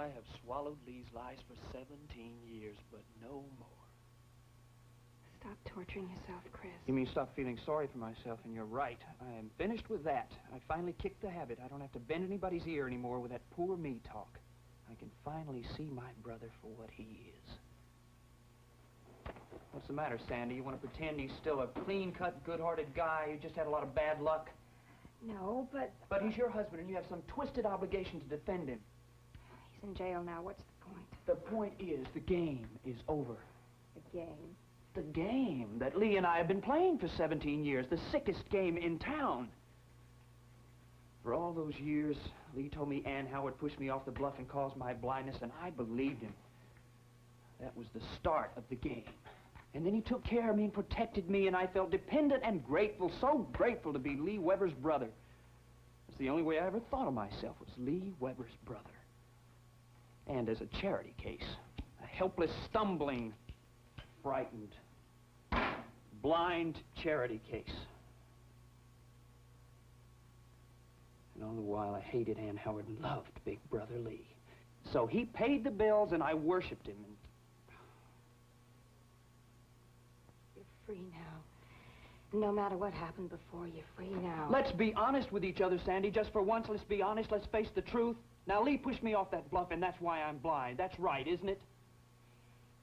I have swallowed Lee's lies for 17 years, but no more. Stop torturing yourself, Chris. You mean stop feeling sorry for myself, and you're right. I am finished with that. I finally kicked the habit. I don't have to bend anybody's ear anymore with that poor me talk. I can finally see my brother for what he is. What's the matter, Sandy? You want to pretend he's still a clean-cut, good-hearted guy who just had a lot of bad luck? No, but... But he's your husband, and you have some twisted obligation to defend him. He's in jail now. What's the point? The point is, the game is over. The game? The game that Lee and I have been playing for 17 years, the sickest game in town. For all those years, Lee told me Ann Howard pushed me off the bluff and caused my blindness, and I believed him. That was the start of the game. And then he took care of me and protected me, and I felt dependent and grateful, so grateful to be Lee Weber's brother. That's the only way I ever thought of myself, was Lee Weber's brother. And as a charity case, a helpless, stumbling, frightened, blind charity case. And all the while, I hated Ann Howard and loved Big Brother Lee. So he paid the bills, and I worshipped him. And you're free now. No matter what happened before, you're free now. Let's be honest with each other, Sandy. Just for once, let's be honest. Let's face the truth. Now, Lee pushed me off that bluff, and that's why I'm blind. That's right, isn't it?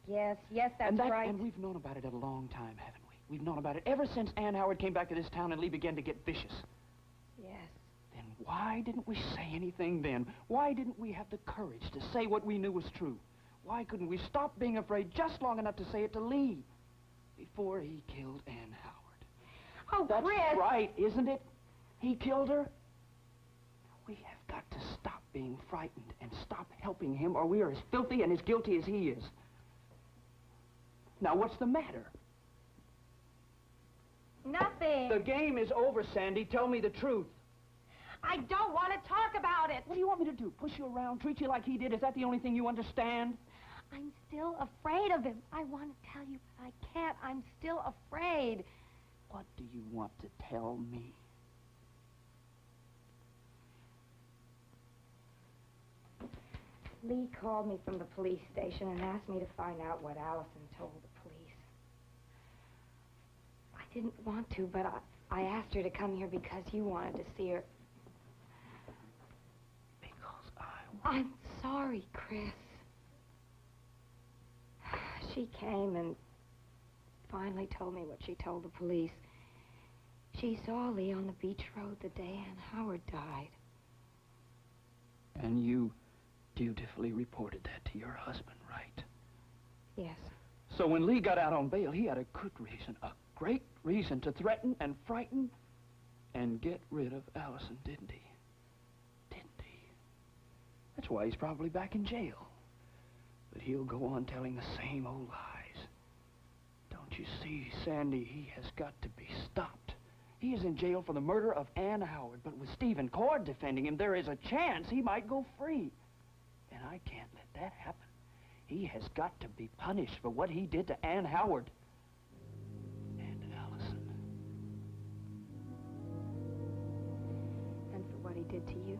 Yes, that's right. And we've known about it a long time, haven't we? We've known about it ever since Ann Howard came back to this town and Lee began to get vicious. Yes. Then why didn't we say anything then? Why didn't we have the courage to say what we knew was true? Why couldn't we stop being afraid just long enough to say it to Lee before he killed Ann Howard? Oh, that's Chris! That's right, isn't it? He killed her. We have got to stop being frightened and stop helping him, or we are as filthy and as guilty as he is. Now, what's the matter? Nothing. The game is over, Sandy. Tell me the truth. I don't want to talk about it. What do you want me to do? Push you around, treat you like he did? Is that the only thing you understand? I'm still afraid of him. I want to tell you, but I can't. I'm still afraid. What do you want to tell me? Lee called me from the police station and asked me to find out what Allison told the police. I didn't want to, but I asked her to come here because you wanted to see her. Because I'm sorry, Chris. She came and finally told me what she told the police. She saw Lee on the beach road the day Ann Howard died. And you dutifully reported that to your husband, right? Yes. So when Lee got out on bail, he had a good reason, a great reason to threaten and frighten and get rid of Allison, didn't he? Didn't he? That's why he's probably back in jail. But he'll go on telling the same old lies. Don't you see, Sandy, he has got to be stopped. He is in jail for the murder of Ann Howard, but with Stephen Cord defending him, there is a chance he might go free. And I can't let that happen. He has got to be punished for what he did to Ann Howard and Allison. And for what he did to you.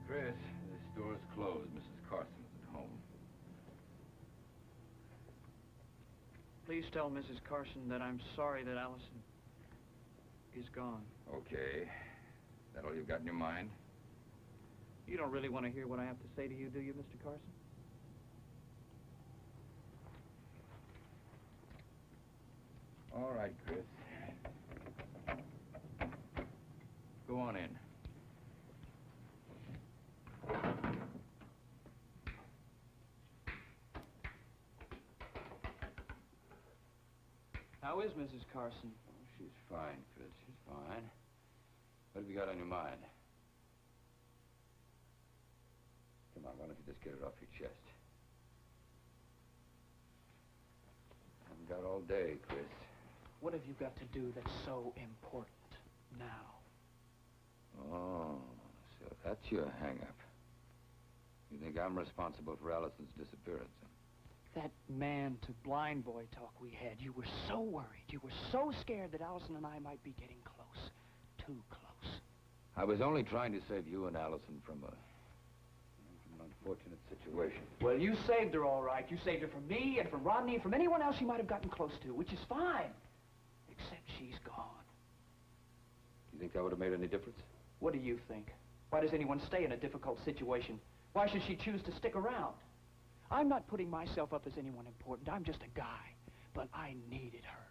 Chris, the store's closed. Mrs. Carson's at home. Please tell Mrs. Carson that I'm sorry that Allison is gone. Okay. That all you've got in your mind? You don't really want to hear what I have to say to you, do you, Mr. Carson? All right, Chris. Go on in. How How is Mrs. Carson? Oh, she's fine, Chris. She's fine. What have you got on your mind? Come on, why don't you just get it off your chest? I haven't got all day, Chris. What have you got to do that's so important now? Oh, so that's your hang-up. You think I'm responsible for Allison's disappearance, huh? That man-to-blind boy talk we had, you were so worried. You were so scared that Allison and I might be getting close. Too close. I was only trying to save you and Allison from an unfortunate situation. Well, you saved her all right. You saved her from me and from Rodney and from anyone else she might have gotten close to, which is fine. Except she's gone. Do you think that would have made any difference? What do you think? Why does anyone stay in a difficult situation? Why should she choose to stick around? I'm not putting myself up as anyone important. I'm just a guy. But I needed her.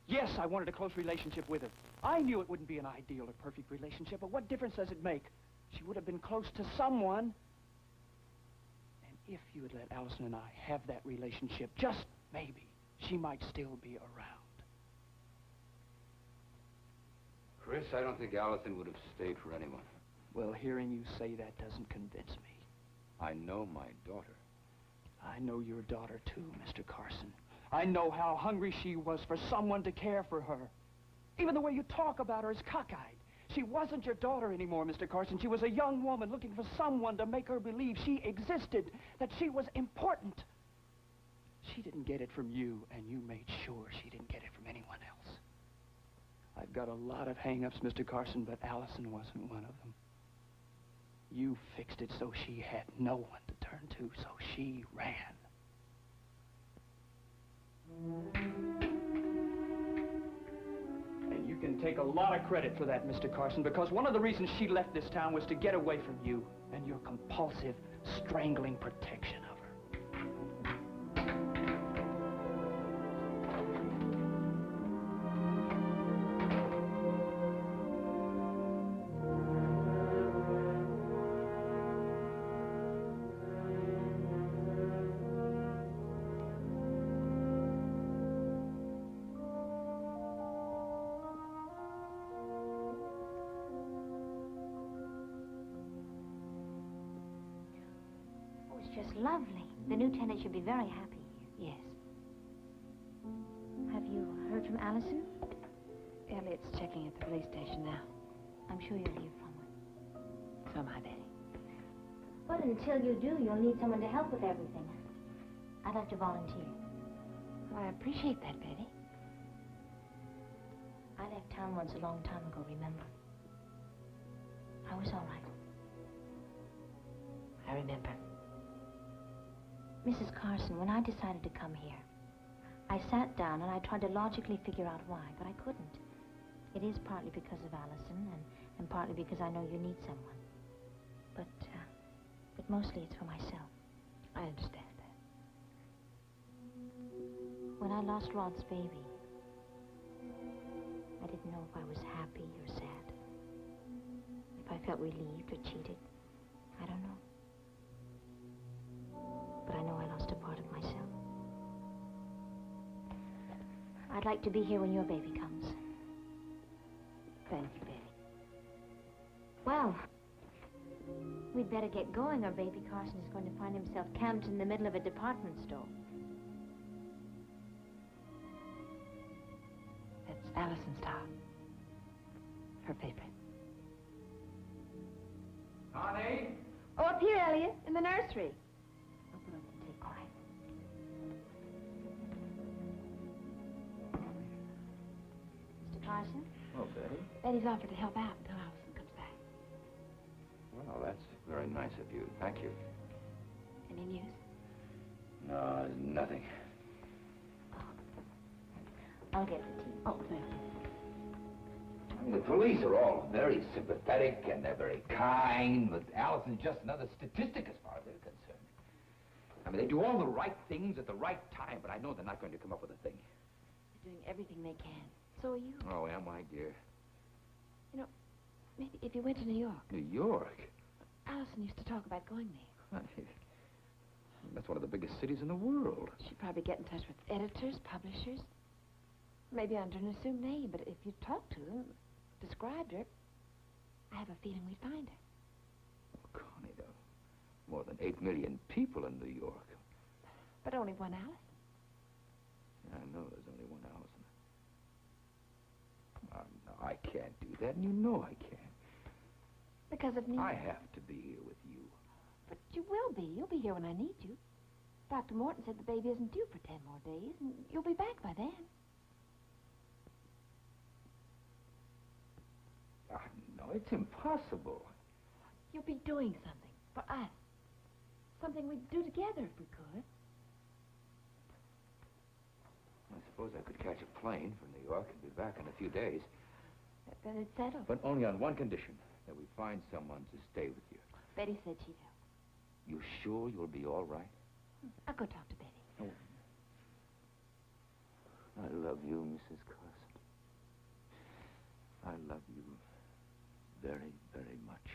Yes, I wanted a close relationship with her. I knew it wouldn't be an ideal or perfect relationship, but what difference does it make? She would have been close to someone. And if you had let Allison and I have that relationship, just maybe, she might still be around. Chris, I don't think Allison would have stayed for anyone. Well, hearing you say that doesn't convince me. I know my daughter. I know your daughter, too, Mr. Carson. I know how hungry she was for someone to care for her. Even the way you talk about her is cockeyed. She wasn't your daughter anymore, Mr. Carson. She was a young woman looking for someone to make her believe she existed, that she was important. She didn't get it from you, and you made sure she didn't get it from anyone else. I've got a lot of hang-ups, Mr. Carson, but Allison wasn't one of them. You fixed it so she had no one to turn to, so she ran. And you can take a lot of credit for that, Mr. Carson, because one of the reasons she left this town was to get away from you and your compulsive, strangling protection of her. Just lovely. The new tenant should be very happy here. Yes. Have you heard from Allison? Elliot's checking at the police station now. I'm sure you'll hear from her. So am I, Betty. But until you do, you'll need someone to help with everything. I'd like to volunteer. Well, I appreciate that, Betty. I left town once a long time ago, remember? I was all right. I remember. Mrs. Carson, when I decided to come here, I sat down and I tried to logically figure out why, but I couldn't. It is partly because of Allison and partly because I know you need someone. But mostly it's for myself. I understand that. When I lost Rod's baby, I didn't know if I was happy or sad. If I felt relieved or cheated. I don't know. But I know I lost a part of myself. I'd like to be here when your baby comes. Thank you, Betty. Well, we'd better get going or Baby Carson is going to find himself camped in the middle of a department store. That's Allison's doll. Her favorite. Honey? Oh, up here, Elliot, in the nursery. Open up and take quiet. Mr. Carson? Oh, Betty. Betty's offered to help out until Allison comes back. Well, that's very nice of you. Thank you. Any news? No, nothing. I'll get the tea. Oh, thank you. I mean, the police are all very sympathetic and they're very kind, but Allison's just another statistic as far as they're concerned. I mean, they do all the right things at the right time, but I know they're not going to come up with a thing. They're doing everything they can. So are you. Oh, am I, dear? You know, maybe if you went to New York. New York? Allison used to talk about going there. That's one of the biggest cities in the world. She'd probably get in touch with editors, publishers. Maybe under an assumed name, but if you talked to them, described her, I have a feeling we'd find her. Oh, Connie, there are more than 8 million people in New York. But only one Allison. I know there's only one Allison. No, I can't do that, and you know I can't. Because of me. I have to be here with you. But you will be. You'll be here when I need you. Dr. Morton said the baby isn't due for 10 more days, and you'll be back by then. No, it's impossible. You'll be doing something for us. Something we'd do together if we could. I suppose I could catch a plane from New York and be back in a few days. Then it's settled. But only on one condition, that we find someone to stay with you. Betty said she'd help. You sure you'll be all right? I'll go talk to Betty. Oh. I love you, Mrs. Carson. I love you very, very much.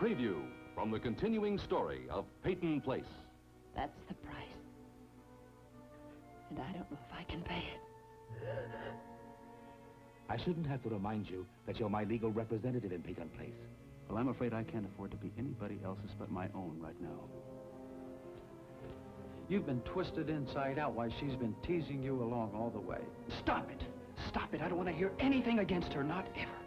Preview from the continuing story of Peyton Place. That's the price. And I don't know if I can pay it. I shouldn't have to remind you that you're my legal representative in Peyton Place. Well, I'm afraid I can't afford to be anybody else's but my own right now. You've been twisted inside out while she's been teasing you along all the way. Stop it! Stop it! I don't want to hear anything against her, not ever.